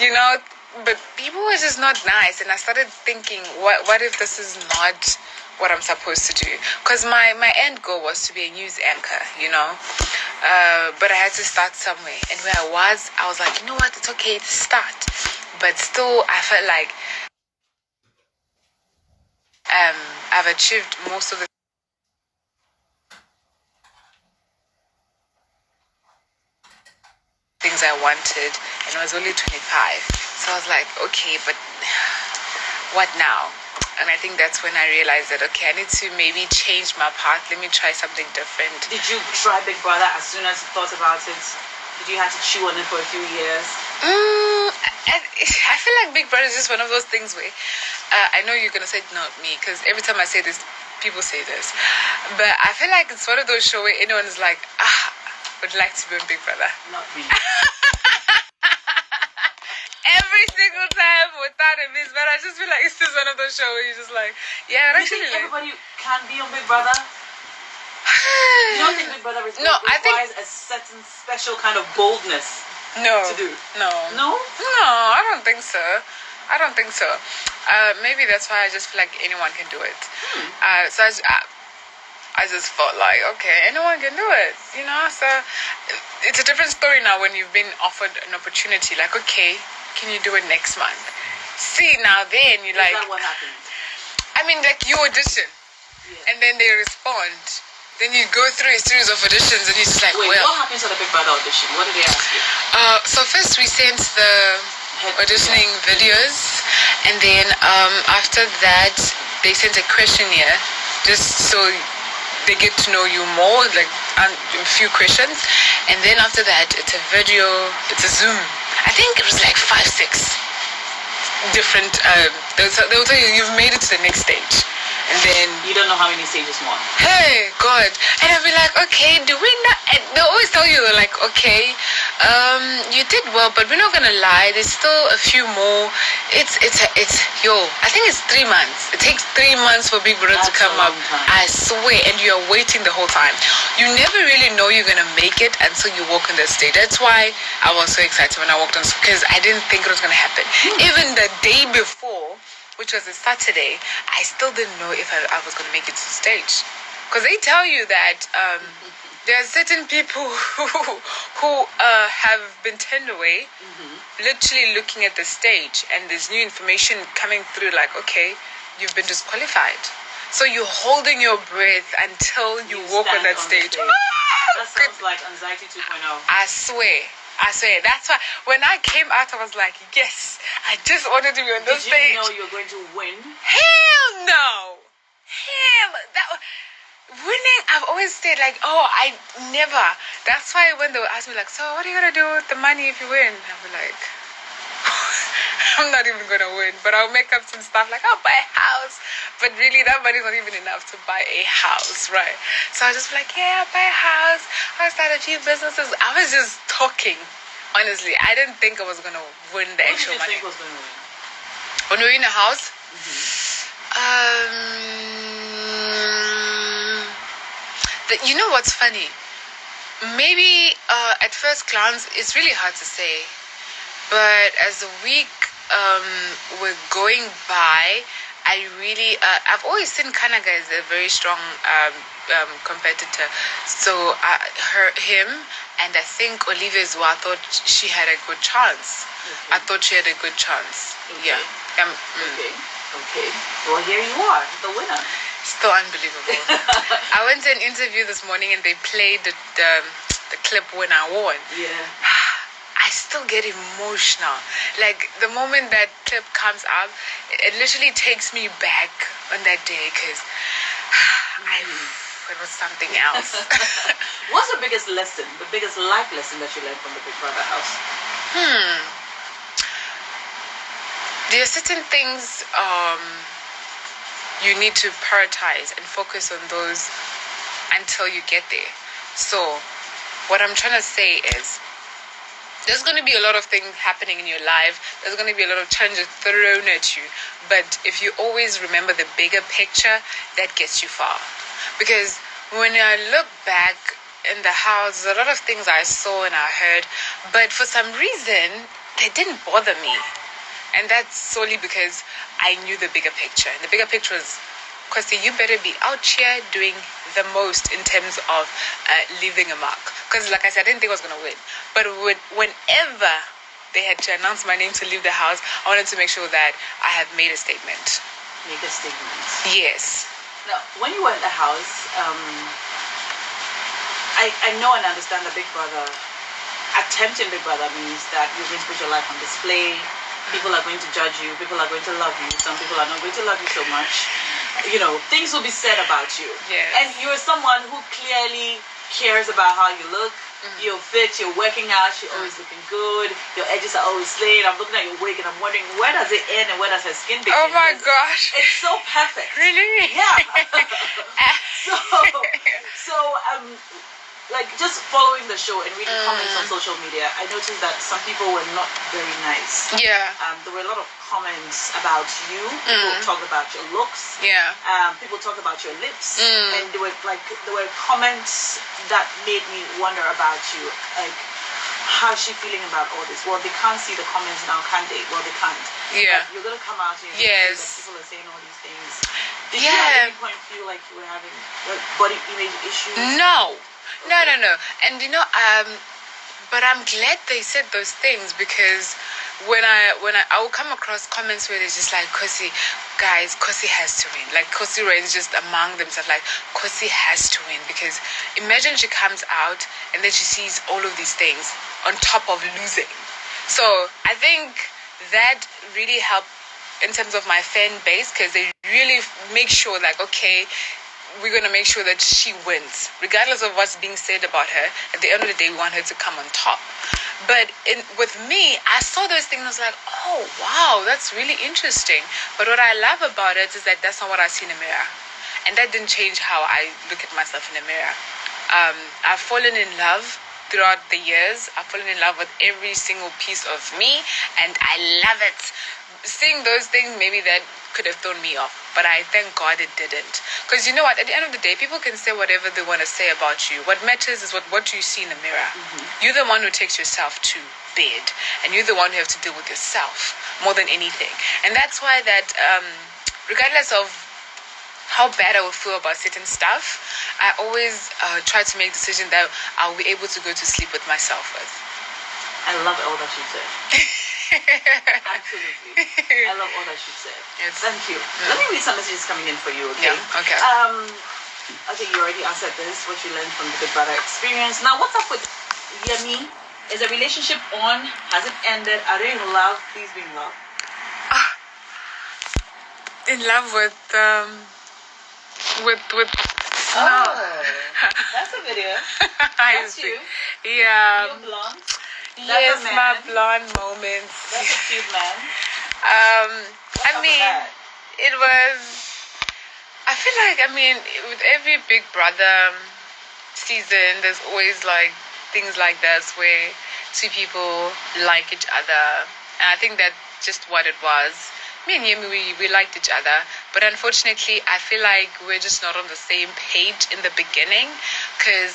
you know. But people were just not nice, and I started thinking, what if this is not what I'm supposed to do? Because my end goal was to be a news anchor, you know. But I had to start somewhere, and where I was like, you know what, it's okay to start. But still, I felt like I've achieved most of the things I wanted, and I was only 25. So I was like, okay, but what now? And I think that's when I realized that, okay, I need to maybe change my path. Let me try something different. Did you try Big Brother as soon as you thought about it? Did you have to chew on it for a few years? I feel like Big Brother is just one of those things where I know you're going to say not me, because every time I say this, people say this. But I feel like it's one of those shows where anyone is like, would like to be on Big Brother. Not me. Every single time without a miss, but I just feel like it's just one of those shows where you're just like, yeah, you think everybody can be on Big Brother? You don't think Big Brother requires a certain special kind of boldness to do? No, I don't think so. Maybe that's why I just feel like anyone can do it. So I just felt like, okay, anyone can do it, you know. So it's a different story now when you've been offered an opportunity. Like, okay, can you do it next month? See, now then you're like, is that what happened? I mean, like you audition, and then they respond. Then you go through a series of auditions, and you're just like, wait, what happened to the Big Brother audition? What did they ask you? So first we sent the auditioning videos, and then after that they sent a questionnaire, just so they get to know you more, like a few questions. And then after that, it's a video, it's a Zoom. I think it was like 5-6 different, they'll tell you you've made it to the next stage. And then you don't know how many stages more. Hey, God. And I'll be like, okay, do we not? And they'll always tell you, like, okay, you did well, but we're not gonna lie. There's still a few more. I think it's 3 months. It takes 3 months for Big Brother to come up. I swear, and you're waiting the whole time. You never really know you're gonna make it until you walk on the stage. That's why I was so excited when I walked on, because I didn't think it was gonna happen. Even the day before, which was a Saturday, I still didn't know if I was going to make it to the stage. Because they tell you that there are certain people who have been turned away, literally looking at the stage, and there's new information coming through, like, okay, you've been disqualified. So you're holding your breath until you walk on that stage. That sounds like anxiety 2.0. I swear. That's why when I came out, I was like, yes, I just wanted to be on the stage. Did you know you were going to win? Hell no. Winning, I've always said, like, I never. That's why when they would ask me, like, so what are you going to do with the money if you win? I'll be like, I'm not even going to win, but I'll make up some stuff, like, I'll buy a house. But really, that money's not even enough to buy a house, right? So I was just like, yeah, I'll buy a house. I'll start a few businesses. I was just talking, honestly. I didn't think I was going to win the actual money. What did you think was going to win? When we were in a house? You know what's funny? Maybe at first glance, it's really hard to say. But as the week were going by, I really, I've always seen Kanaga as a very strong competitor. So him, and I think Olivia as well, I thought she had a good chance. Okay. I thought she had a good chance. Okay. Yeah. Okay. Well, here you are, the winner. Still unbelievable. I went to an interview this morning, and they played the clip when I won. Yeah. I still get emotional. Like, the moment that clip comes up, it literally takes me back on that day, because it was something else. What's the biggest lesson, the biggest life lesson that you learned from the Big Brother house? There are certain things you need to prioritize and focus on those until you get there. So what I'm trying to say is, there's going to be a lot of things happening in your life. There's going to be a lot of challenges thrown at you. But if you always remember the bigger picture, that gets you far. Because when I look back in the house, a lot of things I saw and I heard. But for some reason, they didn't bother me. And that's solely because I knew the bigger picture. And the bigger picture was, Khosi, you better be out here doing the most in terms of leaving a mark. Because like I said, I didn't think I was going to win. But whenever they had to announce my name to leave the house, I wanted to make sure that I have made a statement. Make a statement. Yes. Now, when you were in the house, I know and understand that Big Brother, attempting Big Brother means that you're going to put your life on display. People are going to judge you. People are going to love you. Some people are not going to love you so much. You know, things will be said about you. Yes. And you're someone who clearly cares about how you look. You're fit, you're working out, you're always looking good, your edges are always slayed. I'm looking at your wig and I'm wondering, where does it end and where does her skin begin? Oh my gosh. It's so perfect. Really? Yeah. so, like, just following the show and reading comments on social media, I noticed that some people were not very nice. Yeah. There were a lot of comments about you. People talked about your looks. Yeah. People talked about your lips. And there were comments that made me wonder about you. Like, how's she feeling about all this? Well, they can't see the comments now, can they? Well, they can't. Yeah. But you're going to come out and yes. that people are saying all these things. Did you at any point feel like you were having body image issues? No. No. And you know, but I'm glad they said those things, because when I will come across comments where it's just like, Khosi has to win. Like, Khosi reigns just among themselves, like, Khosi has to win. Because imagine she comes out and then she sees all of these things on top of losing. So I think that really helped in terms of my fan base, because they really make sure, like, okay, we're going to make sure that she wins, regardless of what's being said about her. At the end of the day, we want her to come on top. But with me, I saw those things and I was like, oh, wow, that's really interesting. But what I love about it is that that's not what I see in the mirror. And that didn't change how I look at myself in the mirror. I've fallen in love throughout the years. I've fallen in love with every single piece of me, and I love it. Seeing those things, maybe that could have thrown me off, but I thank God it didn't. Because you know what, at the end of the day, people can say whatever they want to say about you. What matters is what you see in the mirror. You're the one who takes yourself to bed, and you're the one who have to deal with yourself more than anything. And that's why that regardless of how bad I will feel about certain stuff, I always try to make decisions that I'll be able to go to sleep with myself with. I love all that you said. Absolutely. I love all that you said. Yes. Thank you. Let me read some messages coming in for you, okay? Yeah, okay. I think you already answered this, what you learned from the Big Brother experience. Now, what's up with Yemi? Is the relationship on? Has it ended? Are they in love? Please be in love. In love with Oh, that's a video. That's you. Yeah. You're blonde. Yes, my blonde moments. That's a cute man. I mean, it was, I feel like, with every Big Brother season, there's always like things like this where two people like each other. And I think that's just what it was. Me and Yemi, we liked each other. But unfortunately, I feel like we're just not on the same page in the beginning. Because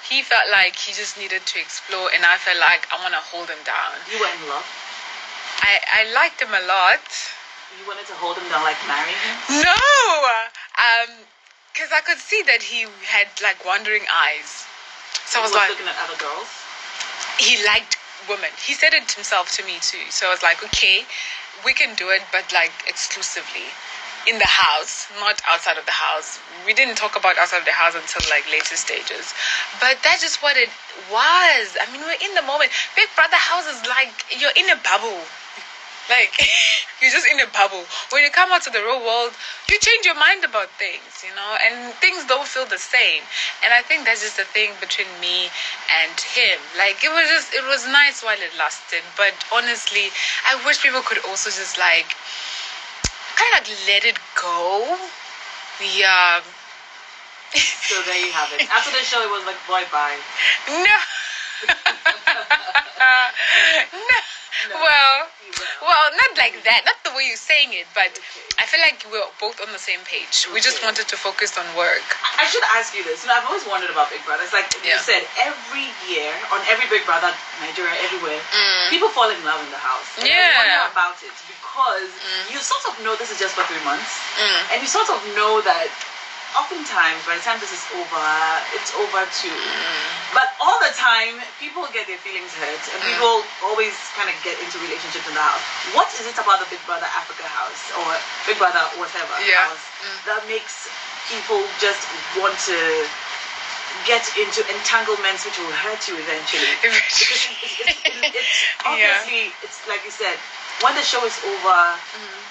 he felt like he just needed to explore, and I felt like I want to hold him down. You were in love? I liked him a lot. You wanted to hold him down, like marry him? No! Because I could see that he had like wandering eyes. So I was like, looking at other girls? He liked women. He said it himself to me too. So I was like, okay, we can do it, but like exclusively in the house, not outside of the house. We didn't talk about outside of the house until like later stages. But that's just what it was. I mean, we're in the moment. Big Brother house is like, you're in a bubble. Like, you're just in a bubble. When you come out to the real world, you change your mind about things, you know, and things don't feel the same. And I think that's just the thing between me and him. Like, it was nice while it lasted. But honestly, I wish people could also just like, kind of like let it go. Yeah. So there you have it. After the show, it was like, boy, bye. No. No. Well, not like that. Not the way you're saying it, but Okay. I feel like we're both on the same page. We just Okay. wanted to focus on work. I should ask you this. I've always wondered about Big Brother. It's like you Yeah. said, every year, on every Big Brother, Nigeria, everywhere, Mm. people fall in love in the house. And Yeah. I wonder about it because you sort of know this is just for 3 months. Mm. And you sort of know that oftentimes, by the time this is over, it's over too. But all the time, people get their feelings hurt, and people always kind of get into relationships in the house. What is it about the Big Brother Africa house or Big Brother whatever Yeah. house that makes people just want to get into entanglements which will hurt you eventually? Because it's obviously, it's like you said, when the show is over,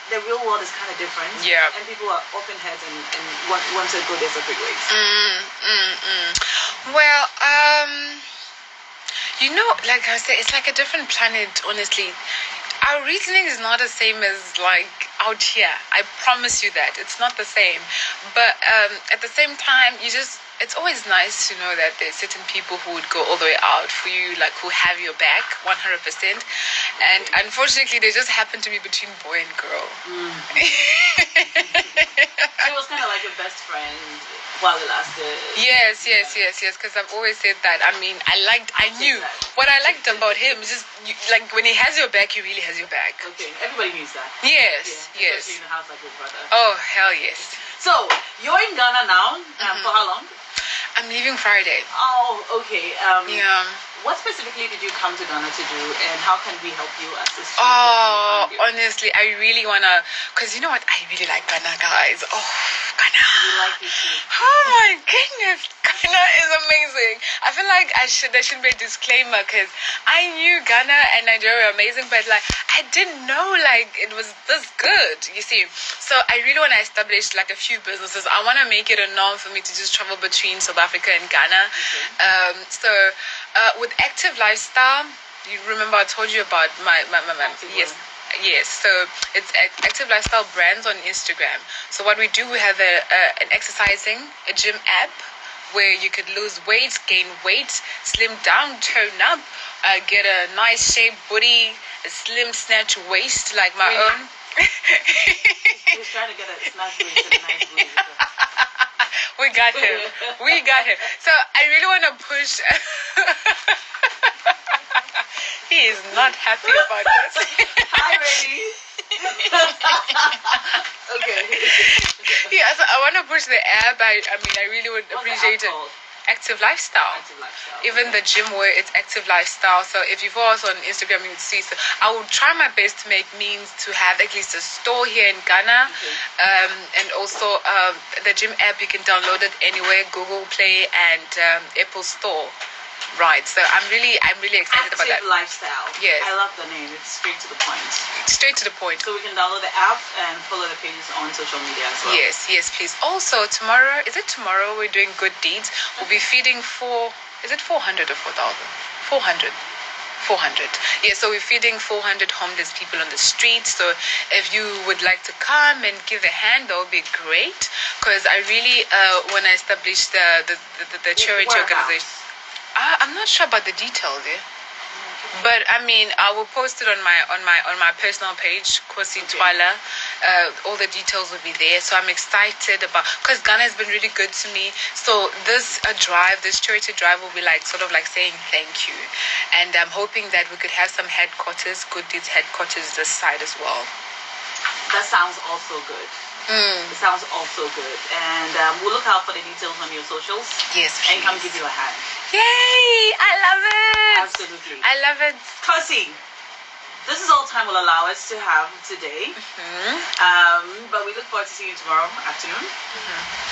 the real world is kind of different. Yeah. And people are often hurt and want to go their separate ways. Well, you know, like I said, it's like a different planet, honestly. Our reasoning is not the same as like out here. I promise you that. It's not the same. But at the same time, it's always nice to know that there's certain people who would go all the way out for you, like who have your back 100%. And unfortunately, they just happen to be between boy and girl. She was kind of like your best friend while it lasted. Yes, because I've always said that. I mean, I knew what I liked about him is just like when he has your back, he really has your back. Okay, everybody needs that. Yes. Especially in a house like Big Brother. Oh, hell yes. So, you're in Ghana now. For how long? I'm leaving Friday. Oh, okay. Yeah. What specifically did you come to Ghana to do, and how can we help you assist you? Oh, honestly, I really wanna, cause you know what, I really like Ghana, guys. Oh, Ghana. We like you too. Oh my goodness, Ghana is amazing. I feel like there should be a disclaimer, cause I knew Ghana and Nigeria were amazing, but like I didn't know like it was this good. You see, so I really wanna establish like a few businesses. I wanna make it a norm for me to just travel between South Africa and Ghana. Okay. With active lifestyle, you remember I told you about my yes. So it's active lifestyle brands on Instagram. So what we do, we have an gym app where you could lose weight, gain weight, slim down, tone up, get a nice shaped booty, a slim snatch waist like my own. He's trying to get a snatch waist and a nice booty. We got him. So I really want to push. He is not happy about this. Hi, Rainy. Okay. Yeah, so I want to push the app. I mean, I really would appreciate it. Active lifestyle. Active lifestyle. Even the gym where it's active lifestyle. So if you follow us on Instagram, you would see. So I will try my best to make means to have at least a store here in Ghana. And also the gym app, you can download it anywhere, Google Play and Apple Store. Right. So I'm really excited about that. Active lifestyle. Yes. I love the name. It's straight to the point. Straight to the point. So we can download the app and follow the pages on social media as well. Yes, please. Also, tomorrow, we're doing good deeds. We'll be feeding is it 400 or 4,000? 400. 400. Yeah, so we're feeding 400 homeless people on the street. So if you would like to come and give a hand, that would be great. Because I really, when I established the charity organization, I'm not sure about the details, yeah. But I mean, I will post it on my personal page, Khosi Twala. All the details will be there. So I'm excited because Ghana has been really good to me. So this charity drive will be sort of saying thank you, and I'm hoping that we could have some headquarters, Good Deeds headquarters this side as well. That sounds also good. It sounds also good, and we'll look out for the details on your socials. Yes, and come give you a hand. Yay! I love it. Absolutely. I love it. Khosi, this is all time will allow us to have today. But we look forward to seeing you tomorrow afternoon.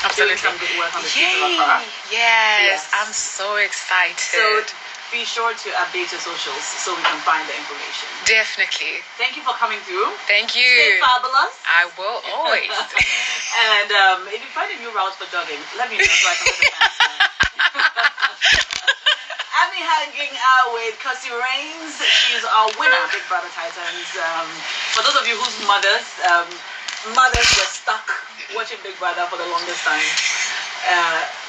Absolutely. Doing some good work on the streets of Accra. Yes, I'm so excited. So be sure to update your socials so we can find the information. Definitely. Thank you for coming through. Thank you. Stay fabulous. I will always. And if you find a new route for jogging, let me know so I can put the fans I've been hanging out with Khosi Reigns. She's our winner, Big Brother Titans. For those of you whose mothers were stuck watching Big Brother for the longest time,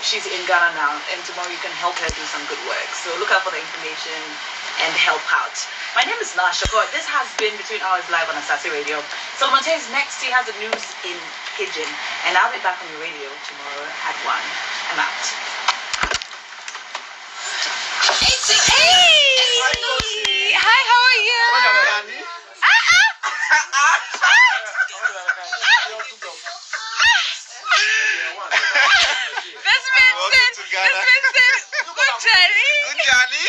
she's in Ghana now, and tomorrow you can help her do some good work. So look out for the information and help out. My name is Nasha. This has been Between Hours live on Asase Radio. Solomon Tay is next. He has the news in Pidgin, and I'll be back on your radio tomorrow at 1. I'm out. Hey! Hi, how are you? That's Vincent. That's Vincent. Good journey. Good journey.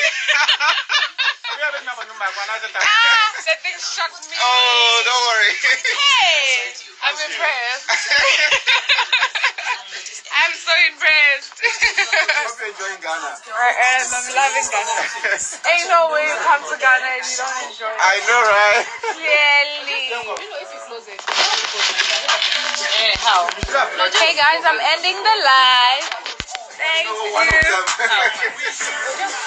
That thing shocked me. Oh, don't worry. Hey, I'm impressed. I'm so impressed. Hope you're enjoying Ghana. I am. I'm loving Ghana. Ain't no way you come to Ghana and you don't enjoy it. I know, right? Clearly. How? Okay, guys, I'm ending the live. Thank you.